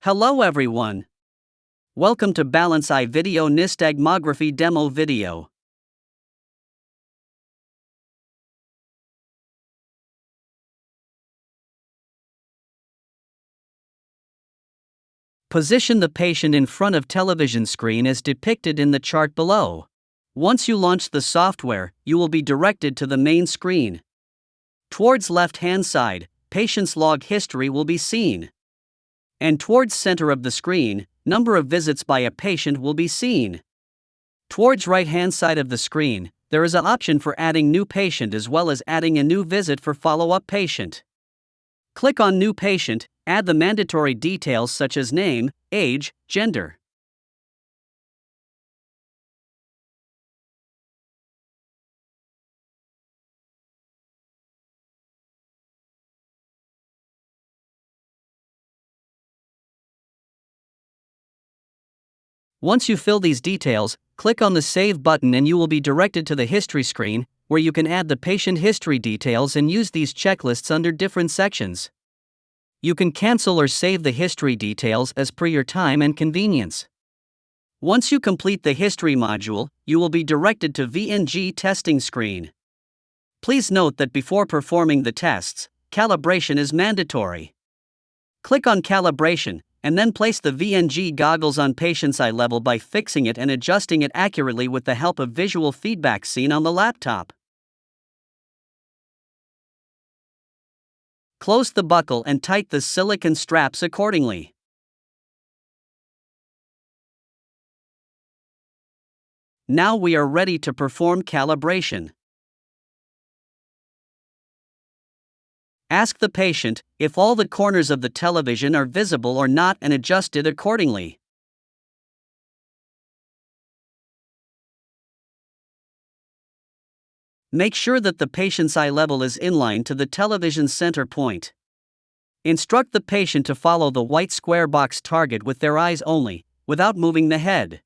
Hello everyone. Welcome to Balance Eye Video Nystagmography Demo Video. Position the patient in front of television screen as depicted in the chart below. Once you launch the software, you will be directed to the main screen. Towards left-hand side, patient's log history will be seen. And towards center of the screen, number of visits by a patient will be seen. Towards right-hand side of the screen, there is an option for adding new patient as well as adding a new visit for follow-up patient. Click on New Patient, add the mandatory details such as name, age, gender. Once you fill these details, click on the Save button and you will be directed to the History screen, where you can add the patient history details and use these checklists under different sections. You can cancel or save the history details as per your time and convenience. Once you complete the History module, you will be directed to VNG testing screen. Please note that before performing the tests, calibration is mandatory. Click on Calibration, and then place the VNG goggles on patient's eye level by fixing it and adjusting it accurately with the help of visual feedback seen on the laptop. Close the buckle and tighten the silicone straps accordingly. Now we are ready to perform calibration. Ask the patient if all the corners of the television are visible or not and adjust it accordingly. Make sure that the patient's eye level is inline to the television's center point. Instruct the patient to follow the white square box target with their eyes only, without moving the head.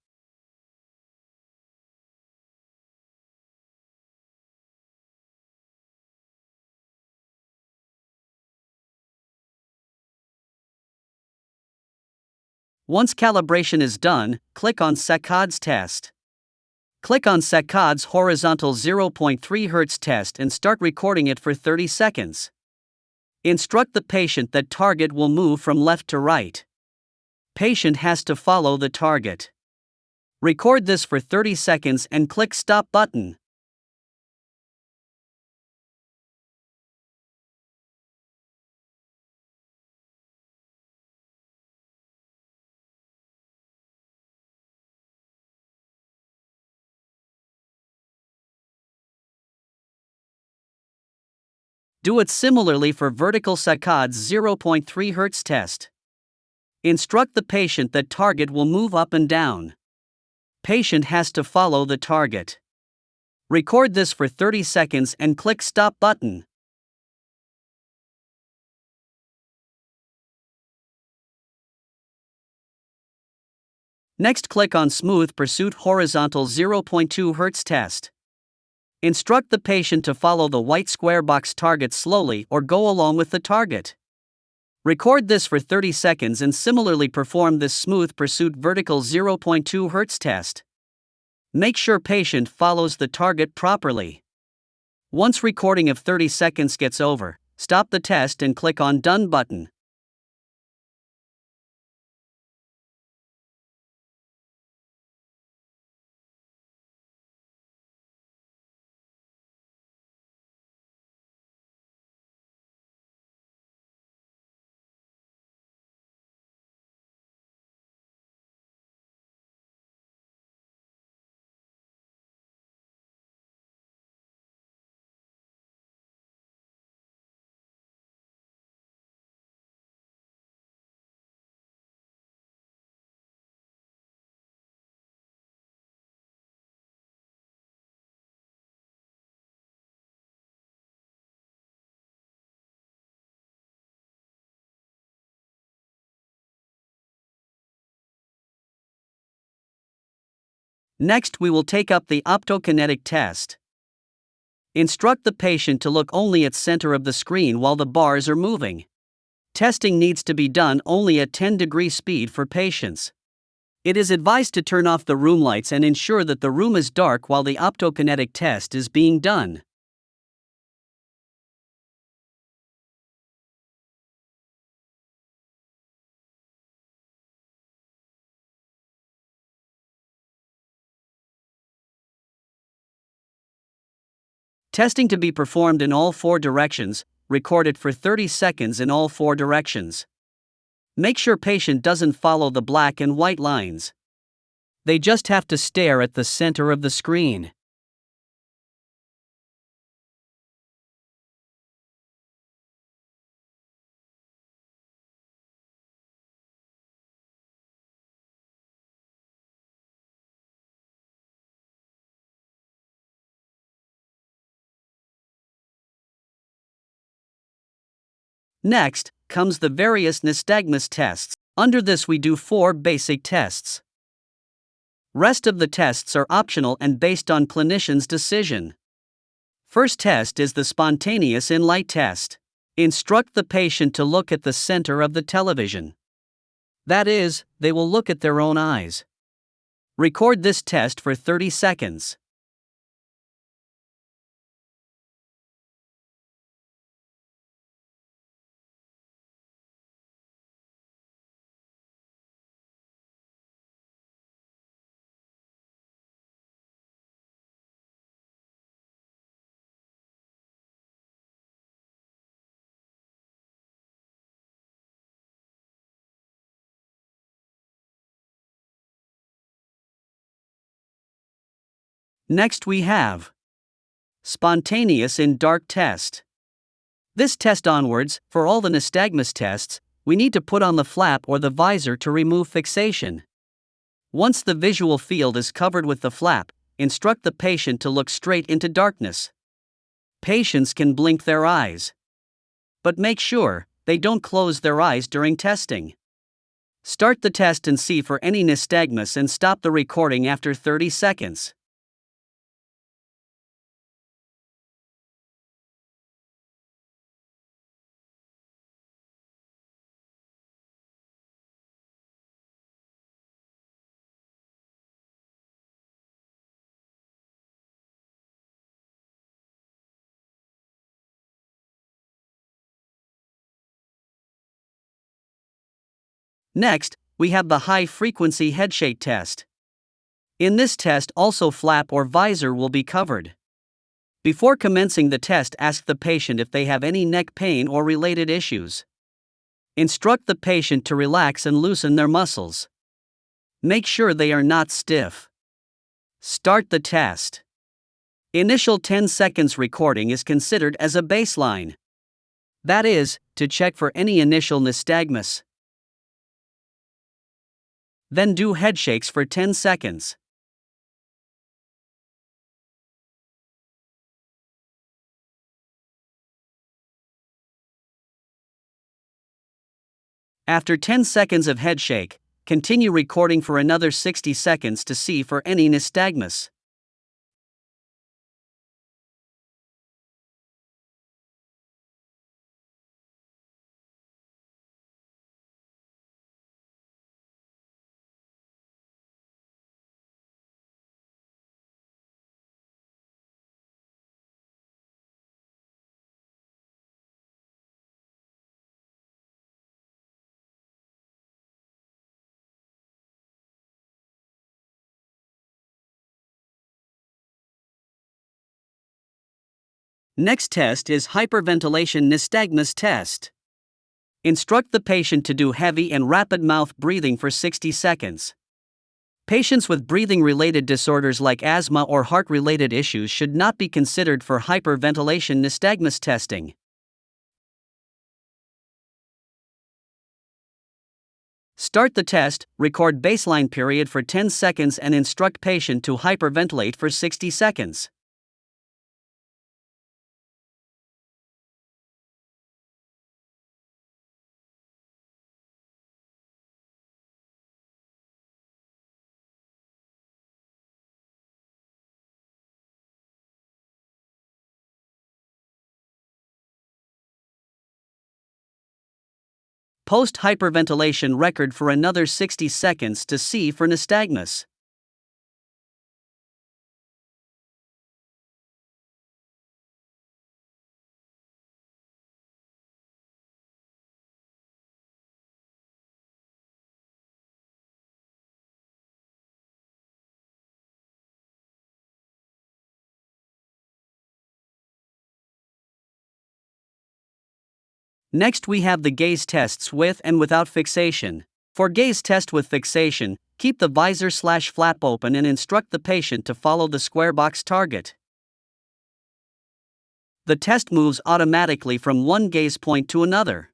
Once calibration is done, click on Saccades test. Click on Saccades horizontal 0.3 Hz test and start recording it for 30 seconds. Instruct the patient that target will move from left to right. Patient has to follow the target. Record this for 30 seconds and click Stop button. Do it similarly for vertical Saccades 0.3 Hz test. Instruct the patient that target will move up and down. Patient has to follow the target. Record this for 30 seconds and click Stop button. Next, click on Smooth Pursuit horizontal 0.2 Hz test. Instruct the patient to follow the white square box target slowly or go along with the target. Record this for 30 seconds and similarly perform this Smooth Pursuit vertical 0.2 Hz test. Make sure patient follows the target properly. Once recording of 30 seconds gets over, stop the test and click on Done button. Next, we will take up the optokinetic test. Instruct the patient to look only at center of the screen while the bars are moving. Testing needs to be done only at 10-degree speed for patients. It is advised to turn off the room lights and ensure that the room is dark while the optokinetic test is being done. Testing to be performed in all 4 directions, recorded for 30 seconds in all 4 directions. Make sure patient doesn't follow the black and white lines. They just have to stare at the center of the screen. Next comes the various nystagmus tests. Under this we do 4 basic tests. Rest of the tests are optional and based on clinician's decision. First test is the spontaneous in-light test. Instruct the patient to look at the center of the television. That is, they will look at their own eyes. Record this test for 30 seconds. Next we have spontaneous in dark test. This test onwards, for all the nystagmus tests, we need to put on the flap or the visor to remove fixation. Once the visual field is covered with the flap, instruct the patient to look straight into darkness. Patients can blink their eyes, but make sure they don't close their eyes during testing. Start the test and see for any nystagmus and stop the recording after 30 seconds. Next, we have the high-frequency headshake test. In this test also flap or visor will be covered. Before commencing the test, ask the patient if they have any neck pain or related issues. Instruct the patient to relax and loosen their muscles. Make sure they are not stiff. Start the test. Initial 10 seconds recording is considered as a baseline. That is, to check for any initial nystagmus. Then do headshakes for 10 seconds. After 10 seconds of headshake, continue recording for another 60 seconds to see for any nystagmus. Next test is hyperventilation nystagmus test. Instruct the patient to do heavy and rapid mouth breathing for 60 seconds. Patients with breathing-related disorders like asthma or heart-related issues should not be considered for hyperventilation nystagmus testing. Start the test, record baseline period for 10 seconds and instruct patient to hyperventilate for 60 seconds. post-hyperventilation record for another 60 seconds to see for nystagmus. Next we have the gaze tests with and without fixation. For gaze test with fixation, keep the visor/flap open and instruct the patient to follow the square box target. The test moves automatically from one gaze point to another.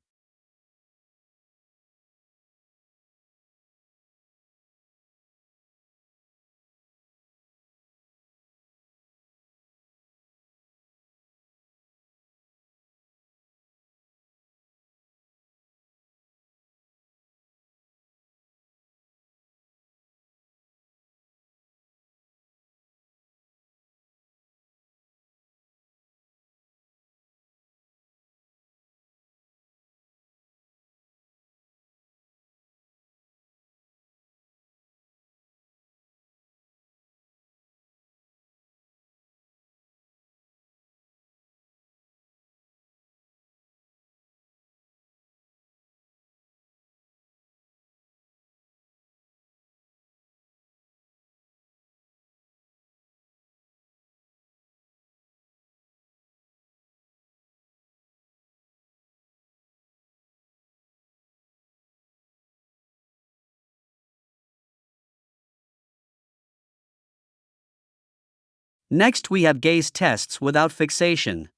Next we have gaze tests without fixation.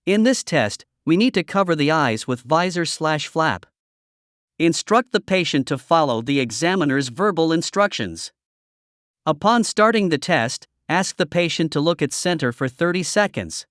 In this test, we need to cover the eyes with visor/flap. Instruct the patient to follow the examiner's verbal instructions. Upon starting the test, ask the patient to look at center for 30 seconds.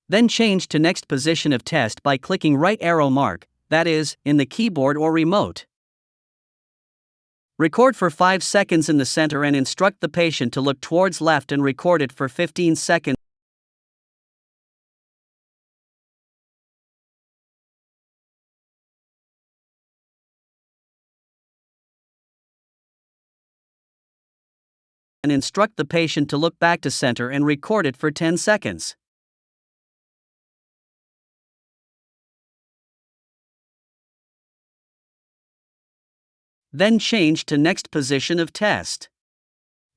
Then change to next position of test by clicking right arrow mark, that is, in the keyboard or remote. Record for 5 seconds in the center and instruct the patient to look towards left and record it for 15 seconds. And instruct the patient to look back to center and record it for 10 seconds. Then change to next position of test.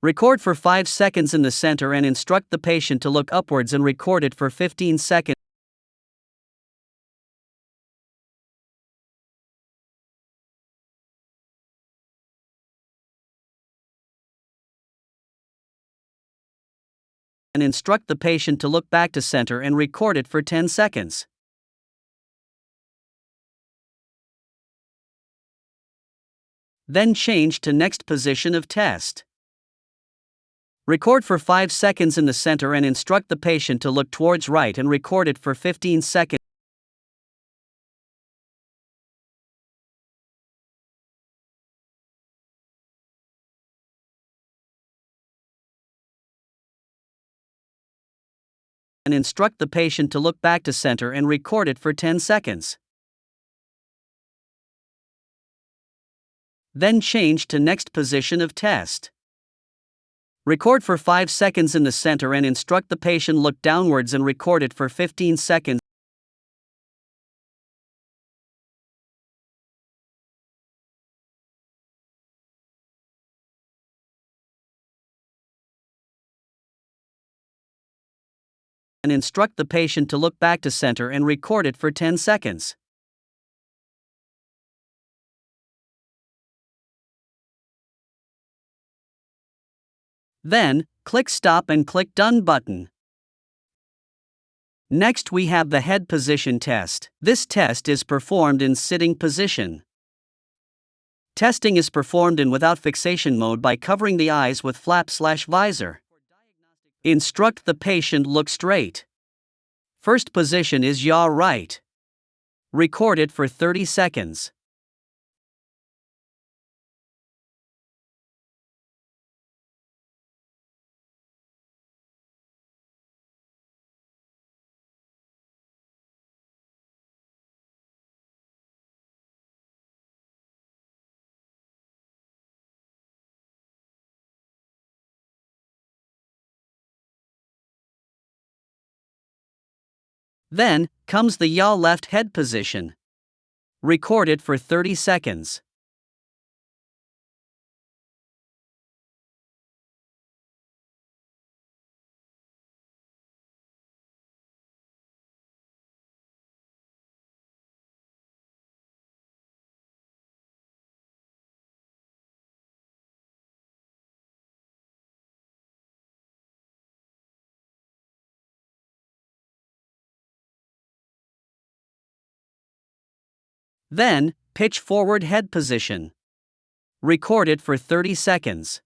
Record for 5 seconds in the center and instruct the patient to look upwards and record it for 15 seconds. And instruct the patient to look back to center and record it for 10 seconds. Then change to next position of test. Record for 5 seconds in the center and instruct the patient to look towards right and record it for 15 seconds. And instruct the patient to look back to center and record it for 10 seconds. Then change to next position of test. Record for 5 seconds in the center and instruct the patient look downwards and record it for 15 seconds. And instruct the patient to look back to center and record it for 10 seconds. Then, click Stop and click Done button. Next we have the head position test. This test is performed in sitting position. Testing is performed in without fixation mode by covering the eyes with flap/visor. Instruct the patient look straight. First position is yaw right. Record it for 30 seconds. Then comes the yaw left head position. Record it for 30 seconds. Then, pitch forward head position. Record it for 30 seconds.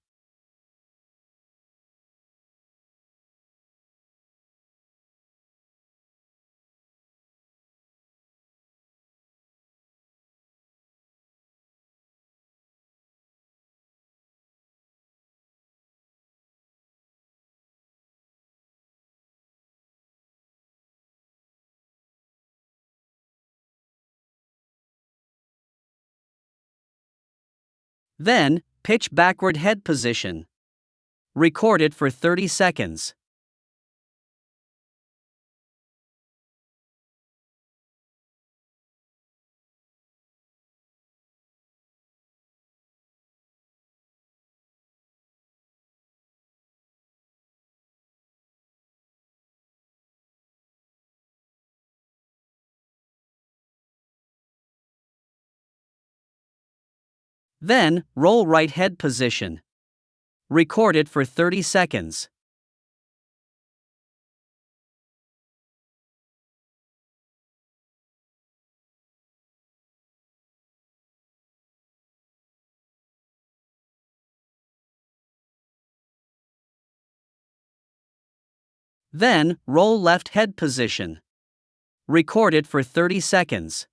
Then, pitch backward head position. Record it for 30 seconds. Then, roll right head position. Record it for 30 seconds. Then, roll left head position. Record it for 30 seconds.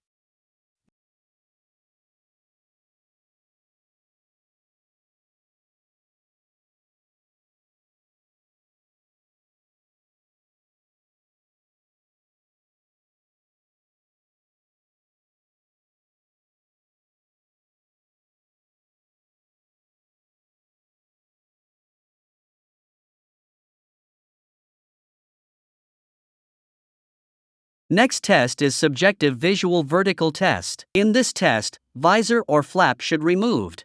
Next test is subjective visual vertical test. In this test, visor or flap should be removed.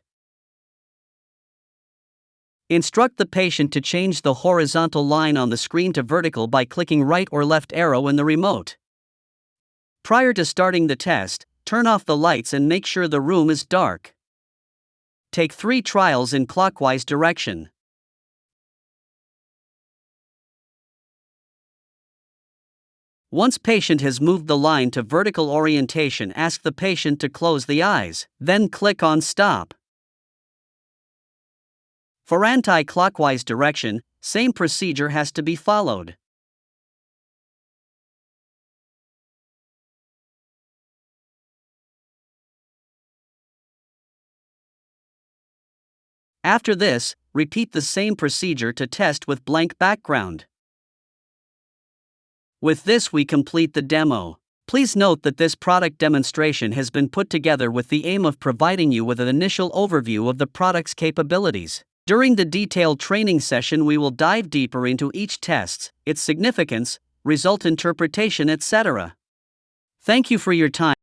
Instruct the patient to change the horizontal line on the screen to vertical by clicking right or left arrow in the remote. Prior to starting the test, turn off the lights and make sure the room is dark. Take 3 trials in clockwise direction. Once patient has moved the line to vertical orientation, ask the patient to close the eyes, then click on stop. For anti-clockwise direction, same procedure has to be followed. After this, repeat the same procedure to test with blank background. With this we complete the demo. Please note that this product demonstration has been put together with the aim of providing you with an initial overview of the product's capabilities. During the detailed training session we will dive deeper into each test, its significance, result interpretation, etc. Thank you for your time.